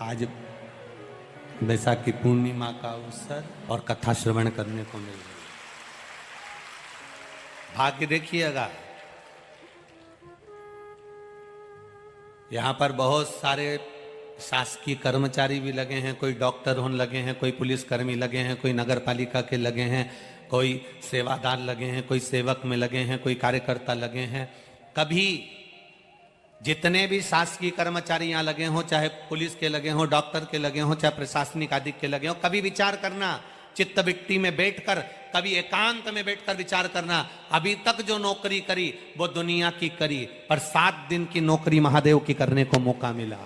आज बैसाखी पूर्णिमा का अवसर और कथा श्रवण करने को मिल रही है। भाग्य देखिएगा, यहाँ पर बहुत सारे शासकीय कर्मचारी भी लगे हैं, कोई डॉक्टर होने लगे हैं, कोई पुलिसकर्मी लगे हैं, कोई नगर पालिका के लगे हैं, कोई सेवादार लगे हैं, कोई सेवक में लगे हैं, कोई कार्यकर्ता लगे हैं। कभी जितने भी शासकीय कर्मचारी यहाँ लगे हों, चाहे पुलिस के लगे हों, डॉक्टर के लगे हों, चाहे प्रशासनिक आदि के लगे हों, कभी विचार करना, चित्त विट्टी में बैठकर, कभी एकांत में बैठकर विचार करना, अभी तक जो नौकरी करी वो दुनिया की करी, पर 7 दिन की नौकरी महादेव की करने को मौका मिला।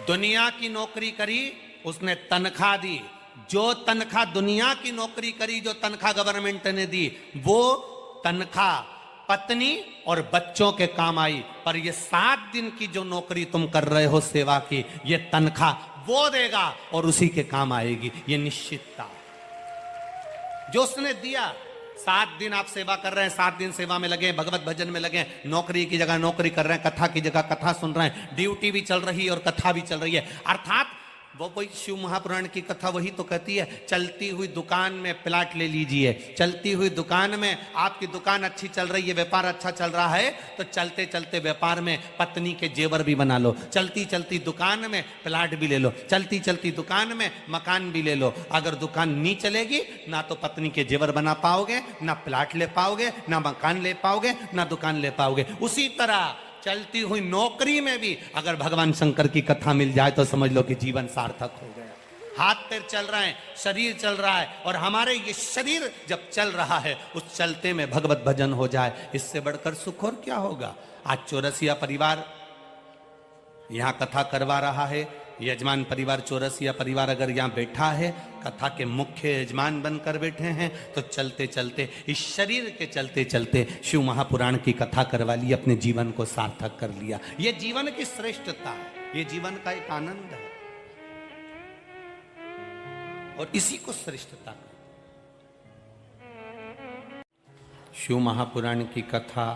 दुनिया की नौकरी करी, उसने तनख्वाह दी। जो तनख्वाह दुनिया की नौकरी करी, जो तनख्वाह गवर्नमेंट ने दी, वो तनख्वाह पत्नी और बच्चों के काम आई। पर ये 7 दिन की जो नौकरी तुम कर रहे हो सेवा की, ये तनख्वाह वो देगा और उसी के काम आएगी। ये निश्चितता जो उसने दिया। 7 दिन आप सेवा कर रहे हैं, 7 दिन सेवा में लगे, भगवत भजन में लगे, नौकरी की जगह नौकरी कर रहे हैं, कथा की जगह कथा सुन रहे हैं, ड्यूटी भी चल रही है और कथा भी चल रही है। अर्थात वो कोई शिव महापुराण की कथा वही तो कहती है, चलती हुई दुकान में प्लाट ले लीजिए। चलती हुई दुकान में आपकी दुकान अच्छी चल रही है, व्यापार अच्छा चल रहा है, तो चलते चलते व्यापार में पत्नी के जेवर भी बना लो। चलती चलती दुकान में प्लाट भी ले लो, चलती चलती दुकान में मकान भी ले लो। अगर दुकान नहीं चलेगी, ना तो पत्नी के जेवर बना पाओगे, ना प्लाट ले पाओगे, ना मकान ले पाओगे, ना दुकान ले पाओगे। उसी तरह चलती हुई नौकरी में भी अगर भगवान शंकर की कथा मिल जाए तो समझ लो कि जीवन सार्थक हो गया। हाथ पैर चल रहे हैं, शरीर चल रहा है, और हमारे ये शरीर जब चल रहा है, उस चलते में भगवत भजन हो जाए, इससे बढ़कर सुख और क्या होगा। आज चौरसिया परिवार यहाँ कथा करवा रहा है। यजमान परिवार, चौरसिया परिवार अगर यहाँ बैठा है, कथा के मुख्य यजमान बनकर बैठे हैं, तो चलते चलते इस शरीर के चलते चलते शिव महापुराण की कथा करवा ली, अपने जीवन को सार्थक कर लिया। ये जीवन की श्रेष्ठता है, ये जीवन का एक आनंद है, और इसी को श्रेष्ठता। शिव महापुराण की कथा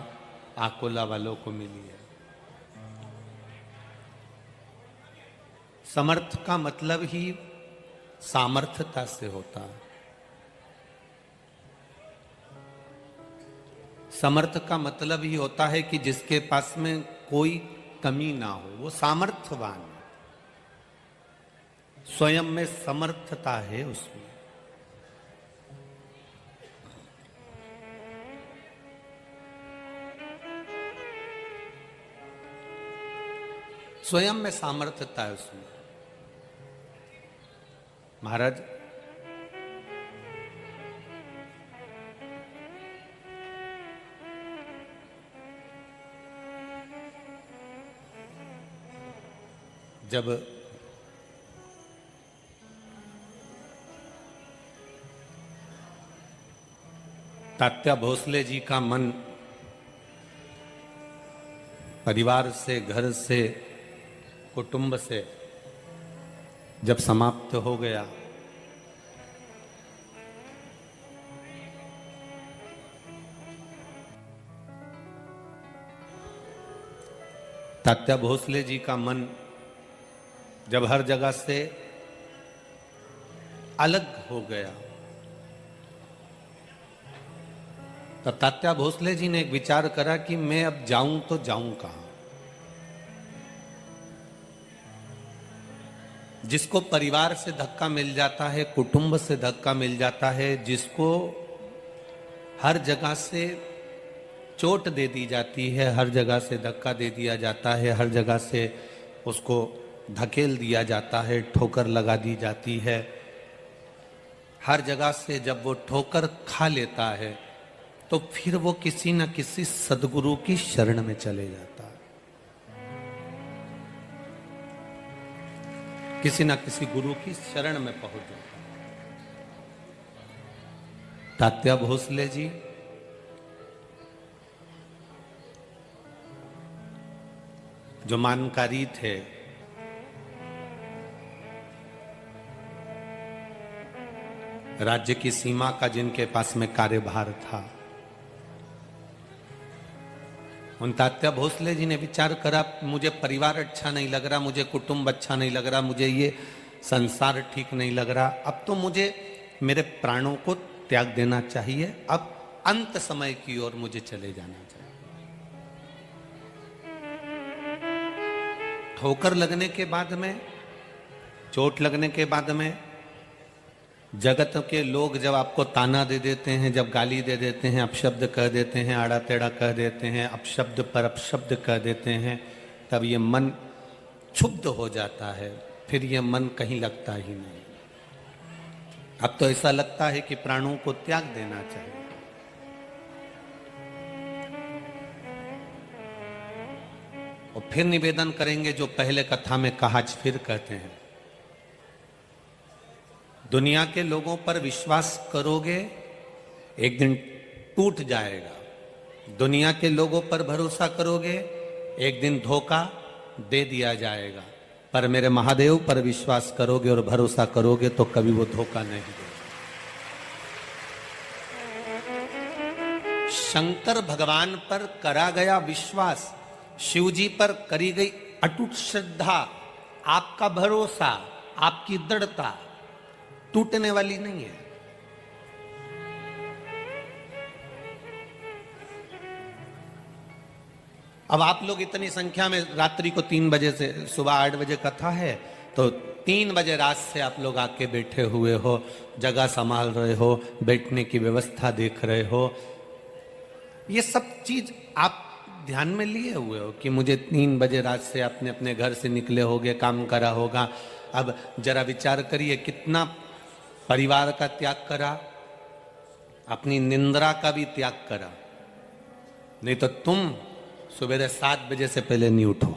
आकोला वालों को मिली है। समर्थ का मतलब ही सामर्थ्यता से होता है। समर्थ का मतलब ही होता है कि जिसके पास में कोई कमी ना हो, वो सामर्थ्यवान है, स्वयं में समर्थता है उसमें। स्वयं में सामर्थ्यता है उसमें। महाराज, जब तात्या भोसले जी का मन परिवार से, घर से, कुटुंब से जब समाप्त हो गया, तात्या भोसले जी का मन जब हर जगह से अलग हो गया, तो तात्या भोसले जी ने एक विचार करा कि मैं अब जाऊं तो जाऊं कहां। जिसको परिवार से धक्का मिल जाता है, कुटुंब से धक्का मिल जाता है, जिसको हर जगह से चोट दे दी जाती है, हर जगह से धक्का दे दिया जाता है, हर जगह से उसको धकेल दिया जाता है, ठोकर लगा दी जाती है, हर जगह से जब वो ठोकर खा लेता है, तो फिर वो किसी न किसी सदगुरु की शरण में चले जाता है, किसी न किसी गुरु की शरण में पहुंच जाता है। तात्या भोसले जी जो मानकारी थे, राज्य की सीमा का जिनके पास में कार्यभार था, उन तात्या भोसले जी ने विचार करा, मुझे परिवार अच्छा नहीं लग रहा, मुझे कुटुंब अच्छा नहीं लग रहा, मुझे ये संसार ठीक नहीं लग रहा, अब तो मुझे मेरे प्राणों को त्याग देना चाहिए, अब अंत समय की ओर मुझे चले जाना चाहिए। ठोकर लगने के बाद में, चोट लगने के बाद में, जगत के लोग जब आपको ताना दे देते हैं, जब गाली दे देते हैं, अपशब्द कह देते हैं, आड़ा टेढ़ा कह देते हैं, अपशब्द पर अपशब्द कह देते हैं, तब ये मन क्षुब्ध हो जाता है, फिर ये मन कहीं लगता ही नहीं। अब तो ऐसा लगता है कि प्राणों को त्याग देना चाहिए। और फिर निवेदन करेंगे जो पहले कथा में कहा, आज फिर कहते हैं, दुनिया के लोगों पर विश्वास करोगे एक दिन टूट जाएगा, दुनिया के लोगों पर भरोसा करोगे एक दिन धोखा दे दिया जाएगा, पर मेरे महादेव पर विश्वास करोगे और भरोसा करोगे तो कभी वो धोखा नहीं देगा। शंकर भगवान पर करा गया विश्वास, शिव जी पर करी गई अटूट श्रद्धा, आपका भरोसा, आपकी दृढ़ता टूटने वाली नहीं है। अब आप लोग इतनी संख्या में, रात्रि को 3 बजे से सुबह 8 बजे कथा है, तो 3 बजे रात से आप लोग आके बैठे हुए हो, जगह संभाल रहे हो, बैठने की व्यवस्था देख रहे हो, ये सब चीज आप ध्यान में लिए हुए हो कि मुझे 3 बजे रात से आपने अपने घर से निकले होगे, काम करा होगा। अब जरा विचार करिए, कितना परिवार का त्याग करा, अपनी निंद्रा का भी त्याग करा। नहीं तो तुम सुबह 7 बजे से पहले नहीं उठो,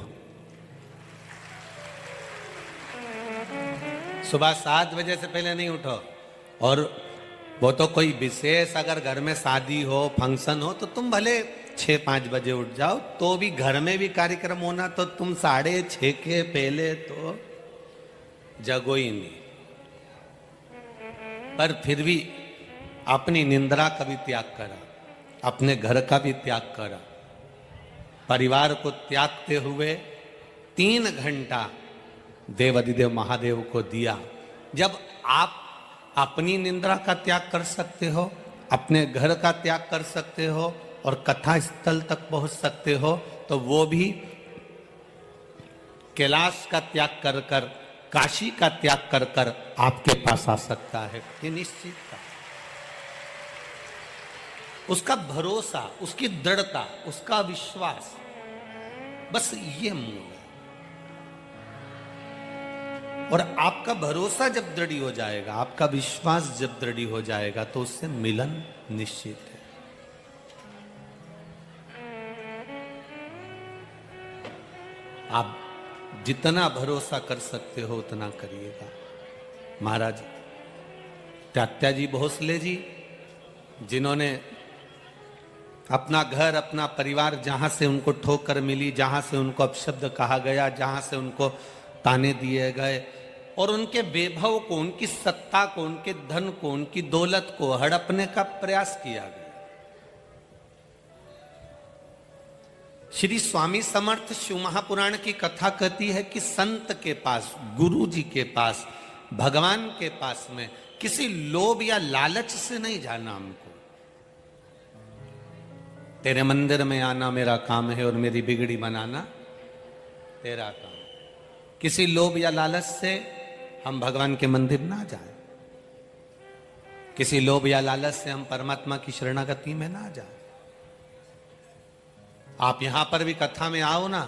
सुबह 7 बजे से पहले नहीं उठो। और वो तो कोई विशेष अगर घर में शादी हो, फंक्शन हो, तो तुम भले 6-5 बजे उठ जाओ, तो भी घर में भी कार्यक्रम होना, तो तुम 6:30 के पहले तो जगो ही नहीं। पर फिर भी अपनी निंद्रा का भी त्याग करा, अपने घर का भी त्याग करा, परिवार को त्यागते हुए 3 घंटा देवाधिदेव महादेव को दिया। जब आप अपनी निंद्रा का त्याग कर सकते हो, अपने घर का त्याग कर सकते हो और कथा स्थल तक पहुंच सकते हो, तो वो भी कैलाश का त्याग कर कर, काशी का त्याग कर कर आपके पास आ सकता है। ये निश्चित था। उसका भरोसा, उसकी दृढ़ता, उसका विश्वास, बस ये मूल है। और आपका भरोसा जब दृढ़ हो जाएगा, आपका विश्वास जब दृढ़ हो जाएगा, तो उससे मिलन निश्चित है। आप जितना भरोसा कर सकते हो उतना करिएगा। महाराज तात्या जी भोसले जी, जिन्होंने अपना घर, अपना परिवार, जहां से उनको ठोकर मिली, जहां से उनको अपशब्द कहा गया, जहां से उनको ताने दिए गए, और उनके वैभव को, उनकी सत्ता को, उनके धन को, उनकी दौलत को हड़पने का प्रयास किया गया। श्री स्वामी समर्थ शिव महापुराण की कथा कहती है कि संत के पास, गुरु जी के पास, भगवान के पास में किसी लोभ या लालच से नहीं जाना हमको। तेरे मंदिर में आना मेरा काम है और मेरी बिगड़ी बनाना तेरा काम। किसी लोभ या लालच से हम भगवान के मंदिर ना जाएं, किसी लोभ या लालच से हम परमात्मा की शरणागति में ना जाएं। आप यहां पर भी कथा में आओ ना,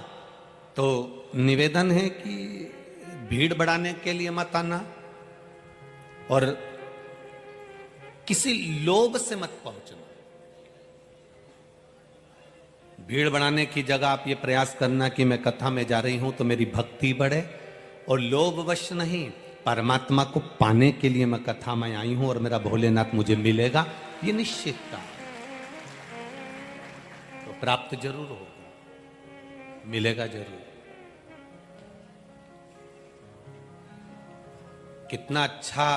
तो निवेदन है कि भीड़ बढ़ाने के लिए मत आना और किसी लोभ से मत पहुंचना। भीड़ बढ़ाने की जगह आप ये प्रयास करना कि मैं कथा में जा रही हूं तो मेरी भक्ति बढ़े, और लोभवश नहीं, परमात्मा को पाने के लिए मैं कथा में आई हूं और मेरा भोलेनाथ मुझे मिलेगा, ये निश्चितता तो प्राप्त जरूर होगा, मिलेगा जरूर। कितना अच्छा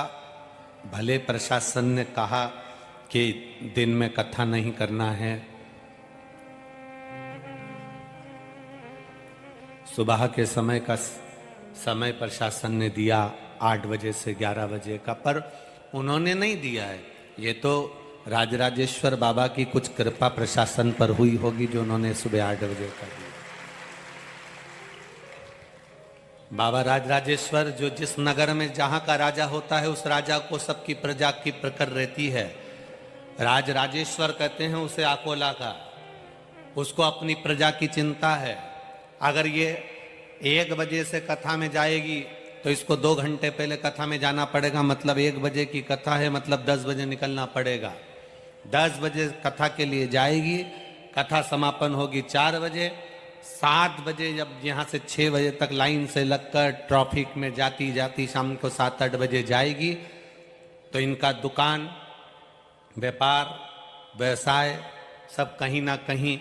भले प्रशासन ने कहा कि दिन में कथा नहीं करना है, सुबह के समय का समय प्रशासन ने दिया 8 बजे से 11 बजे का, पर उन्होंने नहीं दिया है। ये तो राजराजेश्वर बाबा की कुछ कृपा प्रशासन पर हुई होगी जो उन्होंने सुबह 8 बजे का दिया। बाबा राजराजेश्वर जो जिस नगर में जहां का राजा होता है उस राजा को सबकी प्रजा की प्रकर रहती है। राजराजेश्वर कहते हैं उसे अकोला का, उसको अपनी प्रजा की चिंता है। अगर ये 1 बजे से कथा में जाएगी तो इसको 2 घंटे पहले कथा में जाना पड़ेगा, मतलब 1 बजे की कथा है, मतलब 10 बजे निकलना पड़ेगा। 10 बजे कथा के लिए जाएगी, कथा समापन होगी 4 बजे। 7 बजे जब यहाँ से 6 बजे तक लाइन से लगकर ट्रैफिक में जाती जाती शाम को 7-8 बजे जाएगी, तो इनका दुकान, व्यापार, व्यवसाय सब कहीं ना कहीं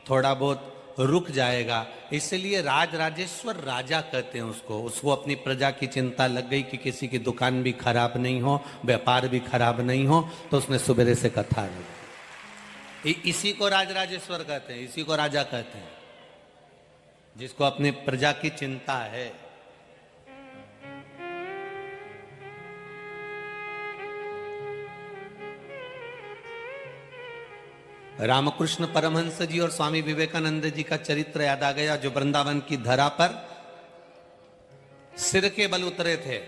थोड़ा बहुत रुक जाएगा। इसलिए राजराजेश्वर राजा कहते हैं उसको अपनी प्रजा की चिंता लग गई कि किसी की दुकान भी खराब नहीं हो, व्यापार भी खराब नहीं हो, तो उसने सुबह से कथा रखी। इसी को राजराजेश्वर कहते हैं, इसी को राजा कहते हैं, जिसको अपनी प्रजा की चिंता है। रामकृष्ण परमहंस जी और स्वामी विवेकानंद जी का चरित्र याद आ गया, जो वृंदावन की धरा पर सिर के बल उतरे थे।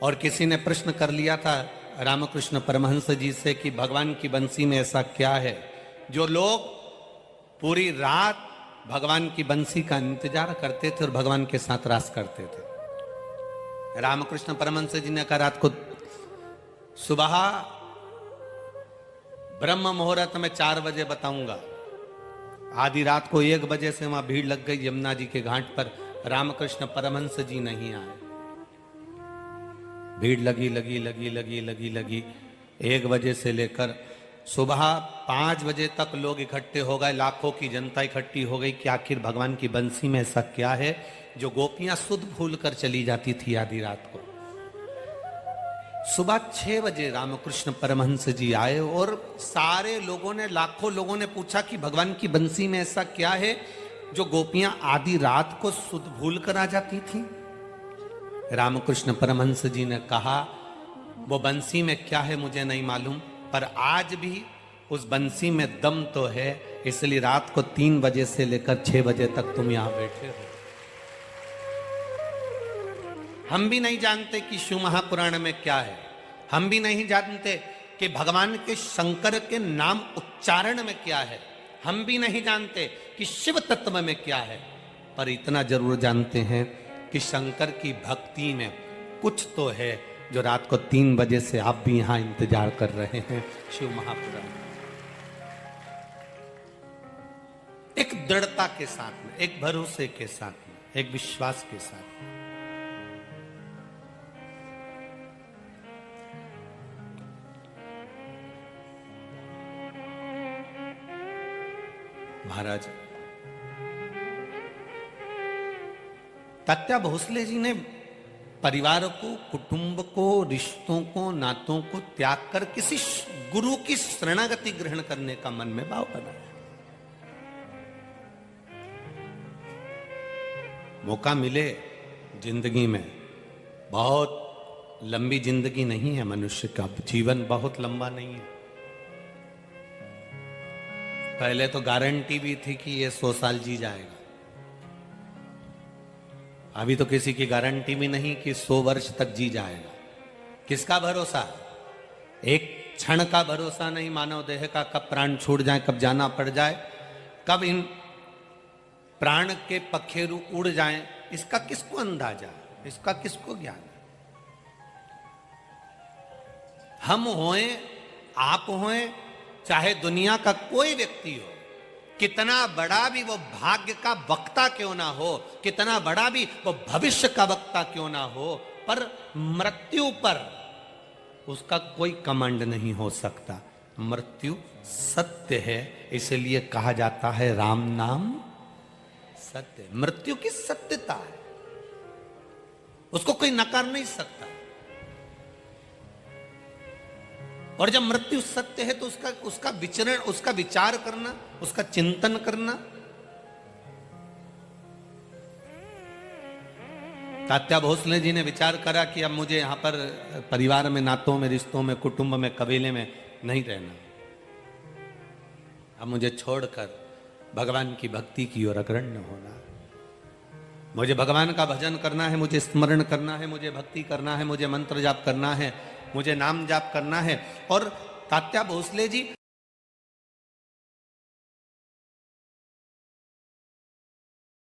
और किसी ने प्रश्न कर लिया था रामकृष्ण परमहंस जी से कि भगवान की बंसी में ऐसा क्या है जो लोग पूरी रात भगवान की बंसी का इंतजार करते थे और भगवान के साथ रास करते थे। रामकृष्ण परमहंस जी ने कहा, रात को सुबह ब्रह्म मुहूर्त में 4 बजे बताऊंगा। आधी रात को 1 बजे से वहां भीड़ लग गई यमुना जी के घाट पर, रामकृष्ण परमहंस जी नहीं आए। भीड़ लगी 1 बजे से लेकर सुबह 5 बजे तक लोग इकट्ठे हो गए, लाखों की जनता इकट्ठी हो गई कि आखिर भगवान की बंसी में ऐसा क्या है जो गोपियां सुध भूल कर चली जाती थी आधी रात को। सुबह 6 बजे रामकृष्ण परमहंस जी आए और सारे लोगों ने, लाखों लोगों ने पूछा कि भगवान की बंसी में ऐसा क्या है जो गोपियां आधी रात को सुध भूल कर आ जाती थी। रामकृष्ण परमहंस जी ने कहा, वो बंसी में क्या है मुझे नहीं मालूम, पर आज भी उस बंसी में दम तो है, इसलिए रात को 3 बजे से लेकर 6 बजे तक तुम यहां बैठे हो। हम भी नहीं जानते कि शिव महापुराण में क्या है, हम भी नहीं जानते कि भगवान के शंकर के नाम उच्चारण में क्या है, हम भी नहीं जानते कि शिव तत्व में क्या है, पर इतना जरूर जानते हैं कि शंकर की भक्ति में कुछ तो है जो रात को 3 बजे से आप भी यहां इंतजार कर रहे हैं। शिव महापुराण एक दृढ़ता के साथ में, एक भरोसे के साथ में, एक विश्वास के साथ में। महाराज तात्या भोसले जी ने परिवार को, कुटुंब को, रिश्तों को, नातों को त्याग कर किसी गुरु की शरणागति ग्रहण करने का मन में भाव बनाया। मौका मिले जिंदगी में, बहुत लंबी जिंदगी नहीं है मनुष्य का, जीवन बहुत लंबा नहीं है। पहले तो गारंटी भी थी कि ये 100 साल जी जाएगा, अभी तो किसी की गारंटी भी नहीं कि 100 वर्ष तक जी जाएगा। किसका भरोसा? एक क्षण का भरोसा नहीं मानव देह का, कब प्राण छूट जाए, कब जाना पड़ जाए, कब इन प्राण के पखेरु उड़ जाएं, इसका किसको अंदाजा, इसका किसको ज्ञान? हम होए, आप होए, चाहे दुनिया का कोई व्यक्ति हो, कितना बड़ा भी वो भाग्य का वक्ता क्यों ना हो, कितना बड़ा भी वो भविष्य का वक्ता क्यों ना हो, पर मृत्यु पर उसका कोई कमांड नहीं हो सकता। मृत्यु सत्य है, इसलिए कहा जाता है राम नाम सत्य। मृत्यु की सत्यता है, उसको कोई नकार नहीं सकता। और जब मृत्यु सत्य है तो उसका विचरण, उसका विचार करना, उसका चिंतन करना तात्या भोसले जी ने विचार करा कि अब मुझे यहाँ पर परिवार में, नातों में, रिश्तों में, कुटुंब में, कबीले में नहीं रहना, अब मुझे छोड़कर भगवान की भक्ति की ओर अग्रण्य होना, मुझे भगवान का भजन करना है, मुझे स्मरण करना है, मुझे भक्ति करना है, मुझे मंत्र जाप करना है, मुझे नाम जाप करना है। और तात्या भोसले जी